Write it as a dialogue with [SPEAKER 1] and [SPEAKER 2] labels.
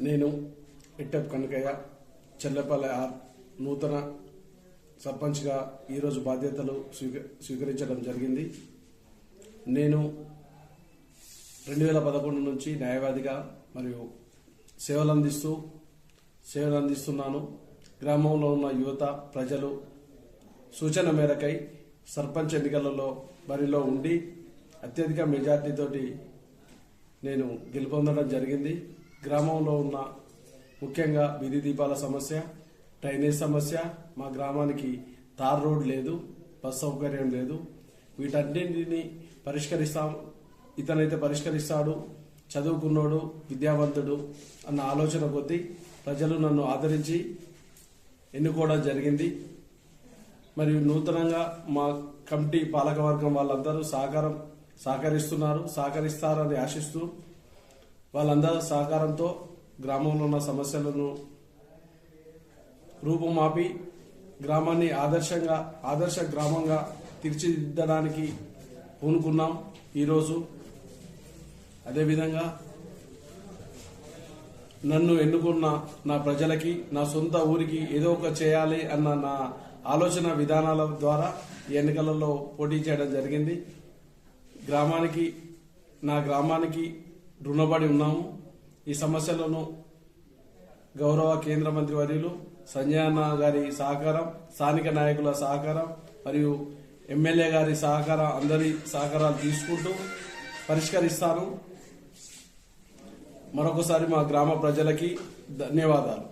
[SPEAKER 1] నేను ఇట్టప్ కనకయ్య చెల్లపల్లి నూతన సర్పంచ్గా ఈరోజు బాధ్యతలు స్వీకరించడం జరిగింది. నేను 2011 నుంచి న్యాయవాదిగా మరియు సేవలు అందిస్తున్నాను. గ్రామంలో ఉన్న యువత ప్రజలు సూచన మేరకై సర్పంచ్ ఎన్నికలలో బరిలో ఉండి అత్యధిక మెజార్టీతోటి నేను గెలుపొందడం జరిగింది. గ్రామంలో ఉన్న ముఖ్యంగా వీధి దీపాల సమస్య, డ్రైనేజ్ సమస్య, మా గ్రామానికి తార్ రోడ్ లేదు, బస్ సౌకర్యం లేదు. వీటన్నింటినీ ఇతనైతే పరిష్కరిస్తాడు, చదువుకున్నోడు, విద్యావంతుడు అన్న ఆలోచన కొద్దీ ప్రజలు నన్ను ఆదరించి ఎన్నుకోవడం జరిగింది. మరియు నూతనంగా మా కమిటీ పాలకవర్గం వాళ్ళందరూ సహకరిస్తారని ఆశిస్తూ వాళ్ళందరూ సహకారంతో గ్రామంలో ఉన్న సమస్యలను రూపుమాపి గ్రామాన్ని ఆదర్శ గ్రామంగా తీర్చిదిద్దడానికి పూనుకున్నాం ఈరోజు. అదేవిధంగా నన్ను ఎన్నుకున్న నా ప్రజలకి, నా సొంత ఊరికి ఏదో ఒక చేయాలి అన్న నా ఆలోచన విధానాల ద్వారా ఈ ఎన్నికలలో పోటీ చేయడం జరిగింది. నా గ్రామానికి రుణపడి ఉన్నాము. ఈ సమస్యలను గౌరవ కేంద్ర మంత్రి వర్యులు సంజయ్ అన్న గారి సహకారం, స్థానిక నాయకుల సహకారం మరియు ఎమ్మెల్యే గారి సహకారం, అందరి సహకారాలు తీసుకుంటూ పరిష్కరిస్తాను. మరొకసారి మా గ్రామ ప్రజలకి ధన్యవాదాలు.